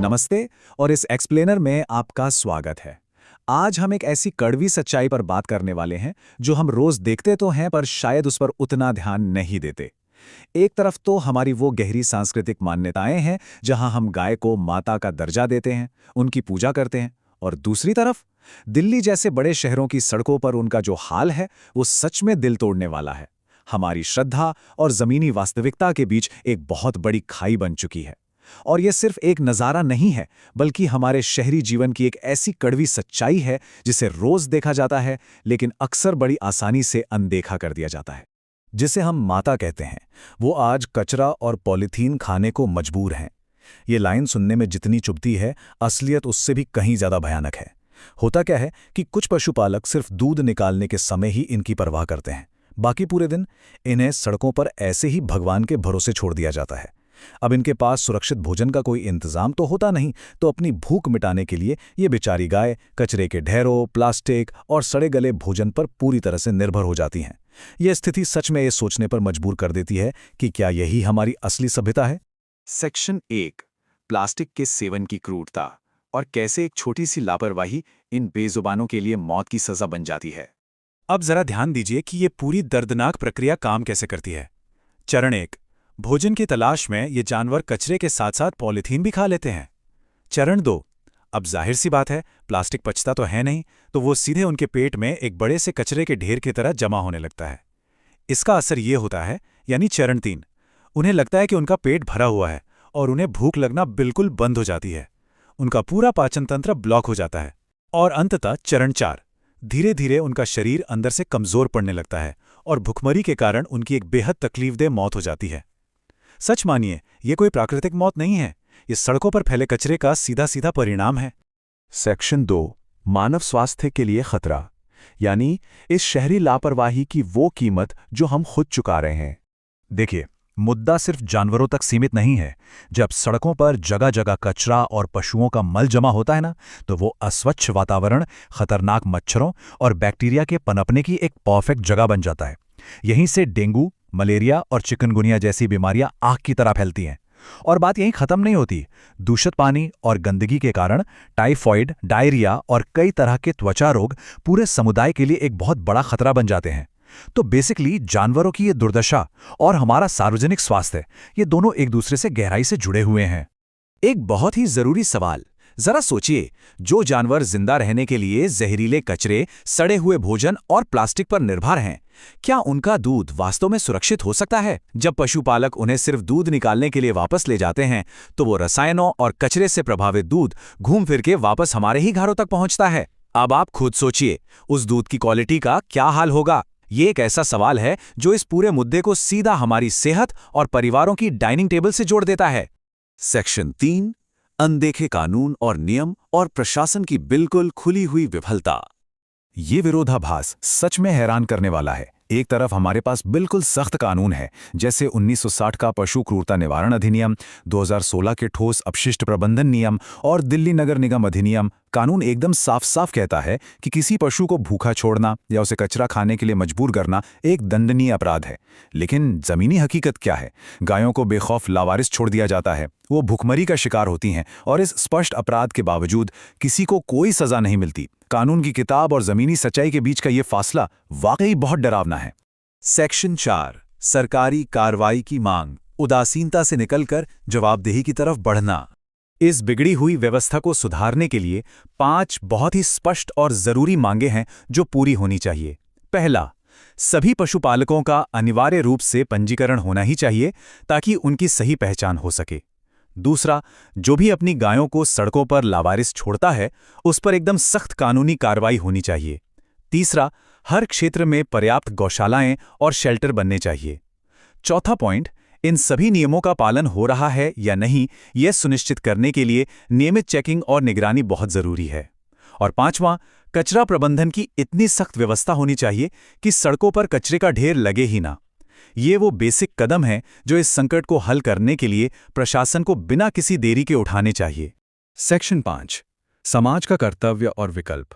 नमस्ते और इस एक्सप्लेनर में आपका स्वागत है। आज हम एक ऐसी कड़वी सच्चाई पर बात करने वाले हैं जो हम रोज देखते तो हैं पर शायद उस पर उतना ध्यान नहीं देते। एक तरफ तो हमारी वो गहरी सांस्कृतिक मान्यताएं हैं जहां हम गाय को माता का दर्जा देते हैं, उनकी पूजा करते हैं, और दूसरी तरफ दिल्ली जैसे बड़े शहरों की सड़कों पर उनका जो हाल है वो सच में दिल तोड़ने वाला है। हमारी श्रद्धा और जमीनी वास्तविकता के बीच एक बहुत बड़ी खाई बन चुकी है। और यह सिर्फ एक नज़ारा नहीं है, बल्कि हमारे शहरी जीवन की एक ऐसी कड़वी सच्चाई है जिसे रोज देखा जाता है लेकिन अक्सर बड़ी आसानी से अनदेखा कर दिया जाता है। जिसे हम माता कहते हैं, वो आज कचरा और पॉलीथीन खाने को मजबूर हैं। ये लाइन सुनने में जितनी चुभती है, असलियत उससे भी कहीं ज़्यादा भयानक है। होता क्या है कि कुछ पशुपालक सिर्फ दूध निकालने के समय ही इनकी परवाह करते हैं, बाकी पूरे दिन इन्हें सड़कों पर ऐसे ही भगवान के भरोसे छोड़ दिया जाता है। अब इनके पास सुरक्षित भोजन का कोई इंतजाम तो होता नहीं, तो अपनी भूख मिटाने के लिए ये बेचारी गाय कचरे के ढेरों, प्लास्टिक और सड़े गले भोजन पर पूरी तरह से निर्भर हो जाती हैं। यह स्थिति सच में ये सोचने पर मजबूर कर देती है कि क्या यही हमारी असली सभ्यता है। सेक्शन 1, प्लास्टिक के सेवन की क्रूरता और कैसे एक छोटी सी लापरवाही इन बेजुबानों के लिए मौत की सजा बन जाती है। अब जरा ध्यान दीजिए कि ये पूरी दर्दनाक प्रक्रिया काम कैसे करती है। चरण 1, भोजन की तलाश में ये जानवर कचरे के साथ साथ पॉलीथीन भी खा लेते हैं। चरण 2, अब जाहिर सी बात है, प्लास्टिक पचता तो है नहीं, तो वो सीधे उनके पेट में एक बड़े से कचरे के ढेर की तरह जमा होने लगता है। इसका असर ये होता है, यानी चरण 3, उन्हें लगता है कि उनका पेट भरा हुआ है और उन्हें भूख लगना बिल्कुल बंद हो जाती है। उनका पूरा पाचन तंत्र ब्लॉक हो जाता है। और अंततः चरण 4, धीरे धीरे उनका शरीर अंदर से कमजोर पड़ने लगता है और भुखमरी के कारण उनकी एक बेहद तकलीफदेह मौत हो जाती है। सच मानिए, ये कोई प्राकृतिक मौत नहीं है, ये सड़कों पर फैले कचरे का सीधा सीधा परिणाम है। सेक्शन 2, मानव स्वास्थ्य के लिए खतरा, यानी इस शहरी लापरवाही की वो कीमत जो हम खुद चुका रहे हैं। देखिए, मुद्दा सिर्फ जानवरों तक सीमित नहीं है। जब सड़कों पर जगह जगह कचरा और पशुओं का मल जमा होता है ना, तो वो अस्वच्छ वातावरण, खतरनाक मच्छरों और बैक्टीरिया के पनपने की एक परफेक्ट जगह बन जाता है। यहीं से डेंगू, मलेरिया और चिकनगुनिया जैसी बीमारियां आग की तरह फैलती हैं। और बात यहीं खत्म नहीं होती। दूषित पानी और गंदगी के कारण टाइफॉइड, डायरिया और कई तरह के त्वचा रोग पूरे समुदाय के लिए एक बहुत बड़ा खतरा बन जाते हैं। तो बेसिकली जानवरों की ये दुर्दशा और हमारा सार्वजनिक स्वास्थ्य, ये दोनों एक दूसरे से गहराई से जुड़े हुए हैं। एक बहुत ही जरूरी सवाल, जरा सोचिए, जो जानवर जिंदा रहने के लिए जहरीले कचरे, सड़े हुए भोजन और प्लास्टिक पर निर्भर हैं, क्या उनका दूध वास्तव में सुरक्षित हो सकता है? जब पशुपालक उन्हें सिर्फ दूध निकालने के लिए वापस ले जाते हैं, तो वो रसायनों और कचरे से प्रभावित दूध घूम फिर के वापस हमारे ही घरों तक पहुंचता है। अब आप खुद सोचिए, उस दूध की क्वालिटी का क्या हाल होगा। ये एक ऐसा सवाल है जो इस पूरे मुद्दे को सीधा हमारी सेहत और परिवारों की डाइनिंग टेबल से जोड़ देता है। सेक्शन 3, अनदेखे कानून और नियम और प्रशासन की बिल्कुल खुली हुई विफलता। ये विरोधाभास सच में हैरान करने वाला है। एक तरफ हमारे पास बिल्कुल सख्त कानून है, जैसे 1960 का पशु क्रूरता निवारण अधिनियम, 2016 के ठोस अपशिष्ट प्रबंधन नियम और दिल्ली नगर निगम अधिनियम। कानून एकदम साफ साफ कहता है कि किसी पशु को भूखा छोड़ना या उसे कचरा खाने के लिए मजबूर करना एक दंडनीय अपराध है। लेकिन जमीनी हकीकत क्या है? गायों को बेखौफ लावारिस छोड़ दिया जाता है, वो भूखमरी का शिकार होती हैं और इस स्पष्ट अपराध के बावजूद किसी को कोई सजा नहीं मिलती। कानून की किताब और जमीनी सच्चाई के बीच का ये फासला वाकई बहुत डरावना है। सेक्शन 4, सरकारी कार्रवाई की मांग, उदासीनता से निकलकर जवाबदेही की तरफ बढ़ना। इस बिगड़ी हुई व्यवस्था को सुधारने के लिए 5 बहुत ही स्पष्ट और जरूरी मांगे हैं जो पूरी होनी चाहिए। पहला, सभी पशुपालकों का अनिवार्य रूप से पंजीकरण होना ही चाहिए ताकि उनकी सही पहचान हो सके। दूसरा, जो भी अपनी गायों को सड़कों पर लावारिस छोड़ता है, उस पर एकदम सख्त कानूनी कार्रवाई होनी चाहिए। तीसरा, हर क्षेत्र में पर्याप्त गौशालाएं और शेल्टर बनने चाहिए। चौथा पॉइंट, इन सभी नियमों का पालन हो रहा है या नहीं, यह सुनिश्चित करने के लिए नियमित चेकिंग और निगरानी बहुत जरूरी है। और पांचवां, कचरा प्रबंधन की इतनी सख्त व्यवस्था होनी चाहिए कि सड़कों पर कचरे का ढेर लगे ही ना। ये वो बेसिक कदम है जो इस संकट को हल करने के लिए प्रशासन को बिना किसी देरी के उठाने चाहिए। सेक्शन 5, समाज का कर्तव्य और विकल्प,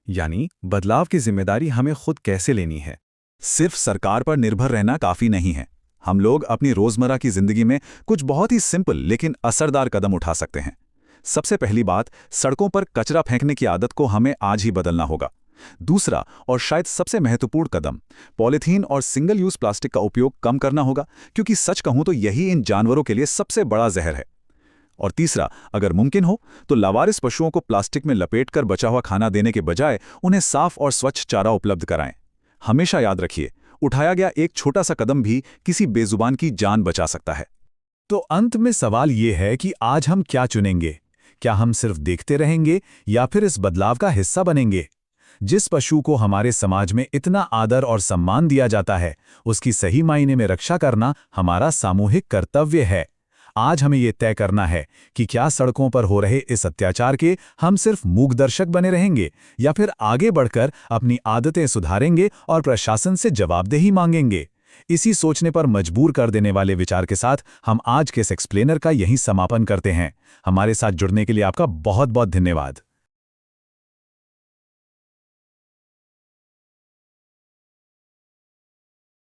यानी बदलाव की जिम्मेदारी हमें खुद कैसे लेनी है। सिर्फ सरकार पर निर्भर रहना काफी नहीं है। हम लोग अपनी रोजमर्रा की जिंदगी में कुछ बहुत ही सिंपल लेकिन असरदार कदम उठा सकते हैं। सबसे पहली बात, सड़कों पर कचरा फेंकने की आदत को हमें आज ही बदलना होगा। दूसरा और शायद सबसे महत्वपूर्ण कदम, पॉलीथीन और सिंगल यूज प्लास्टिक का उपयोग कम करना होगा, क्योंकि सच कहूं तो यही इन जानवरों के लिए सबसे बड़ा जहर है। और तीसरा, अगर मुमकिन हो तो लावारिस पशुओं को प्लास्टिक में लपेटकर बचा हुआ खाना देने के बजाय उन्हें साफ और स्वच्छ चारा उपलब्ध कराएं। हमेशा याद रखिए, उठाया गया एक छोटा सा कदम भी किसी बेजुबान की जान बचा सकता है। तो अंत में सवाल ये है कि आज हम क्या चुनेंगे? क्या हम सिर्फ देखते रहेंगे या फिर इस बदलाव का हिस्सा बनेंगे? जिस पशु को हमारे समाज में इतना आदर और सम्मान दिया जाता है, उसकी सही मायने में रक्षा करना हमारा सामूहिक कर्तव्य है। आज हमें ये तय करना है कि क्या सड़कों पर हो रहे इस अत्याचार के हम सिर्फ मूक दर्शक बने रहेंगे या फिर आगे बढ़कर अपनी आदतें सुधारेंगे और प्रशासन से जवाबदेही मांगेंगे। इसी सोचने पर मजबूर कर देने वाले विचार के साथ हम आज के इस एक्सप्लेनर का यहीं समापन करते हैं। हमारे साथ जुड़ने के लिए आपका बहुत बहुत धन्यवाद।